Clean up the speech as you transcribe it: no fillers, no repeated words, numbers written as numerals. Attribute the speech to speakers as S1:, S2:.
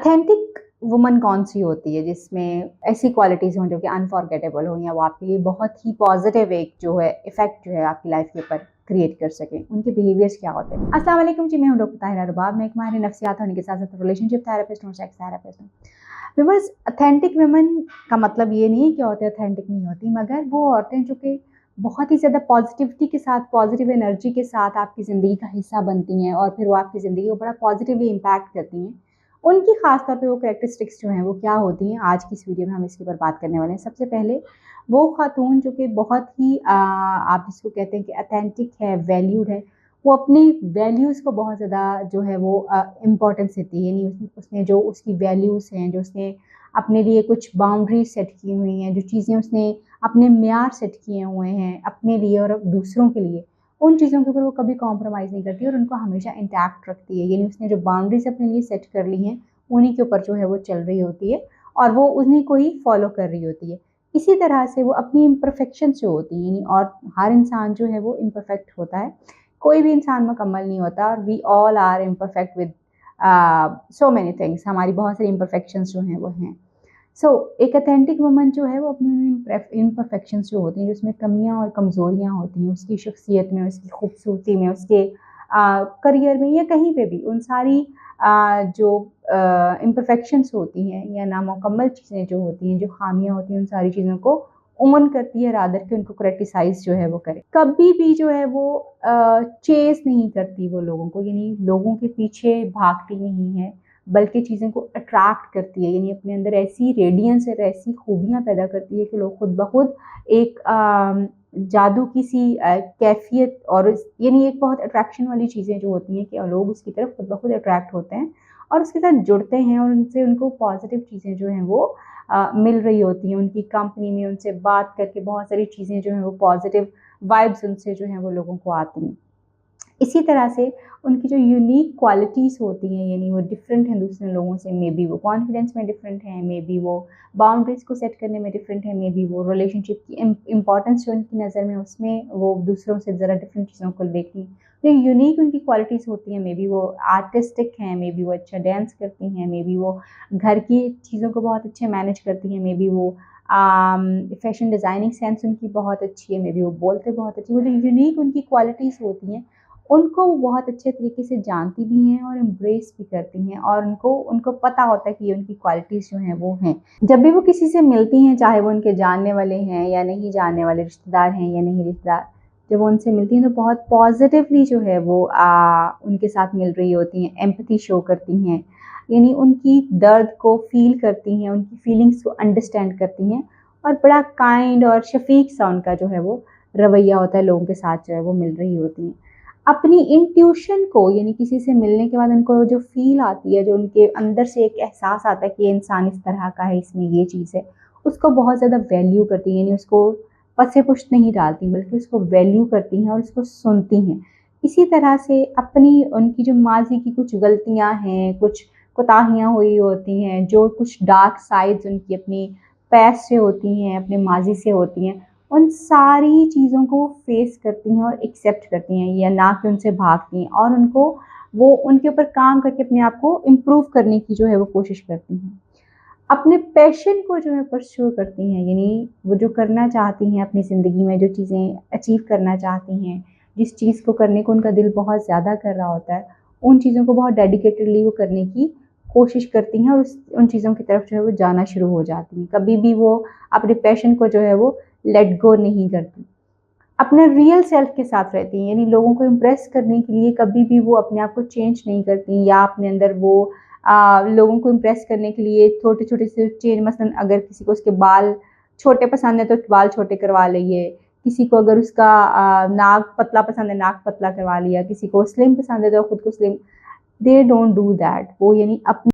S1: Authentic woman कौन सी होती है जिसमें ऐसी क्वालिटीज़ हों जो कि अनफॉरगेटेबल हो या वो आपके लिए बहुत ही पॉजिटिव एक जो है इफ़ेक्ट जो है आपकी लाइफ के ऊपर क्रिएट कर सकें, उनके बिहेवियर्स क्या होते हैं। अस्सलाम वालेकुम जी, मैं हूं डॉक्टर ताहिरा रुबाब। मैं एक माहिर नफ्सियात होने के साथ साथ रिलेशनशिप थेरेपिस्ट हूँ, सेक्स थेरेपिस्ट हूँ। व्यूअर्स, ऑथेंटिक वुमन का मतलब ये नहीं है कि औरतें ऑथेंटिक नहीं होती, मगर वो औरतें जो कि बहुत ही ज़्यादा पॉजिटिविटी के साथ, पॉजिटिव एनर्जी के साथ आपकी ज़िंदगी का हिस्सा बनती हैं और फिर वो आपकी ज़िंदगी को बड़ा पॉजिटिवली इम्पैक्ट करती हैं, उनकी ख़ास तौर पे वो कैरेक्टरिस्टिक्स जो हैं वो क्या होती हैं, आज की इस वीडियो में हम इसके ऊपर बात करने वाले हैं। सबसे पहले वो ख़ातून जो कि बहुत ही आप जिसको कहते हैं कि ऑथेंटिक है, वैल्यूड है, वो अपनी वैल्यूज़ को बहुत ज़्यादा जो है वो इम्पोर्टेंस देती है। यानी उसने जो उसकी वैल्यूज़ हैं, जो उसने अपने लिए कुछ बाउंड्रीज सेट की हुई हैं, जो चीज़ें उसने अपने म्यार सेट किए हुए हैं अपने लिए और दूसरों के लिए, उन चीज़ों के ऊपर वो कभी कॉम्प्रोमाइज़ नहीं करती और उनको हमेशा इंटैक्ट रखती है। यानी उसने जो बाउंड्रीज अपने लिए सेट कर ली हैं, उन्हीं के ऊपर जो है वो चल रही होती है और वो उन्हीं को ही फॉलो कर रही होती है। इसी तरह से वो अपनी इम्परफेक्शन जो होती हैं, यानी और हर इंसान जो है वो इम्परफेक्ट होता है, कोई भी इंसान मुकम्मल नहीं होता और we all are imperfect with so many things. हमारी बहुत सारी इम्परफेक्शंस जो हैं वो हैं। एक ऑथेंटिक वुमन जो है वो अपनी इम्परफेक्शंस जो होती हैं, जिसमें कमियां और कमज़ोरियां होती हैं, उसकी शख्सियत में, उसकी खूबसूरती में, उसके करियर में या कहीं पे भी, उन सारी जो इम्परफेक्शंस होती हैं या नामुकम्मल चीज़ें जो होती हैं, जो खामियां होती हैं, उन सारी चीज़ों को ओन करती है, रादर कि उनको क्रिटिसाइज जो है वो करे। कभी भी जो है वो चेस नहीं करती वो लोगों को, यानी लोगों के पीछे भागती नहीं है, बल्कि चीज़ों को अट्रैक्ट करती है। यानी अपने अंदर ऐसी रेडियंस और ऐसी खूबियाँ पैदा करती है कि लोग खुद ब खुद एक जादू की सी कैफ़ियत और यानी एक बहुत अट्रैक्शन वाली चीज़ें जो होती हैं कि लोग उसकी तरफ खुद ब खुद अट्रैक्ट होते हैं और उसके साथ जुड़ते हैं और उनसे उनको पॉजिटिव चीज़ें जो हैं वो मिल रही होती हैं। उनकी कंपनी में उनसे बात करके बहुत सारी चीज़ें जो हैं वो पॉजिटिव वाइब्स उनसे जो हैं वो लोगों को आती हैं। इसी तरह से उनकी जो यूनिक क्वालिटीज़ होती हैं, यानी वो डिफरेंट हैं दूसरे लोगों से, मे बी वो कॉन्फिडेंस में डिफरेंट हैं, मे बी वो बाउंड्रीज़ को सेट करने में डिफरेंट है, मे बी वो रिलेशनशिप की इम्पॉर्टेंस जो उनकी नज़र में उसमें वो दूसरों से ज़रा डिफरेंट चीज़ों को देखती हैं। जो यूनिक उनकी क्वालिटीज़ होती हैं, मे बी वो आर्टिस्टिक हैं, मे बी वो अच्छा डांस करती हैं, मे बी वो घर की चीज़ों को बहुत अच्छे मैनेज करती हैं, मे बी वो फैशन डिज़ाइनिंग सेंस उनकी बहुत अच्छी है, मे बी वो बोलते बहुत अच्छी। वो जो यूनिक उनकी क्वालिटीज़ होती हैं, उनको वो बहुत अच्छे तरीके से जानती भी हैं और एम्ब्रेस भी करती हैं और उनको उनको पता होता है कि ये उनकी क्वालिटीज़ जो हैं वो हैं। जब भी वो किसी से मिलती हैं, चाहे वो उनके जानने वाले हैं या नहीं जानने वाले, रिश्तेदार हैं या नहीं रिश्तेदार, जब वो उनसे मिलती हैं तो बहुत पॉजिटिवली जो है वो उनके साथ मिल रही होती हैं, एम्पैथी शो करती हैं, यानी उनकी दर्द को फ़ील करती हैं, उनकी फीलिंग्स को अंडरस्टैंड करती हैं और बड़ा काइंड और शफ़ीक सा उनका जो है वो रवैया होता है, लोगों के साथ जो है वो मिल रही होती हैं। अपनी इंट्यूशन को, यानी किसी से मिलने के बाद उनको जो फ़ील आती है, जो उनके अंदर से एक एहसास आता है कि ये इंसान इस तरह का है, इसमें ये चीज़ है, उसको बहुत ज़्यादा वैल्यू करती हैं, यानी उसको पसे-पुष्ट नहीं डालती बल्कि उसको वैल्यू करती हैं और उसको सुनती हैं। इसी तरह से अपनी उनकी जो माज़ी की कुछ गलतियाँ हैं, कुछ कोताहियाँ हुई होती हैं, जो कुछ डार्क साइड्स उनकी अपनी पास्ट से होती हैं, अपने माज़ी से होती हैं, उन सारी चीज़ों को फेस करती हैं और एक्सेप्ट करती हैं, या ना कि उनसे भागती हैं और उनको वो उनके ऊपर काम करके अपने आप को इम्प्रूव करने की जो है वो कोशिश करती हैं। अपने पैशन को जो है परस्यू करती हैं, यानी वो जो करना चाहती हैं अपनी ज़िंदगी में, जो चीज़ें अचीव करना चाहती हैं, जिस चीज़ को करने को उनका दिल बहुत ज़्यादा कर रहा होता है, उन चीज़ों को बहुत डेडिकेटेडली वो करने की कोशिश करती हैं और उन चीज़ों की तरफ जो है वो जाना शुरू हो जाती हैं। कभी भी वो अपने पैशन को जो है वो लेट गो नहीं करती। अपने रियल सेल्फ के साथ रहती हैं, यानी लोगों को इम्प्रेस करने के लिए कभी भी वो अपने आप को चेंज नहीं करती या अपने अंदर वो लोगों को इम्प्रेस करने के लिए छोटे-छोटे से चेंज, मसलन अगर किसी को उसके बाल छोटे पसंद है तो बाल छोटे करवा लिए, किसी को अगर उसका नाक पतला पसंद है, नाक पतला करवा लिया, किसी को स्लिम पसंद है तो खुद को slim. They don't do that. वो यानी अपनी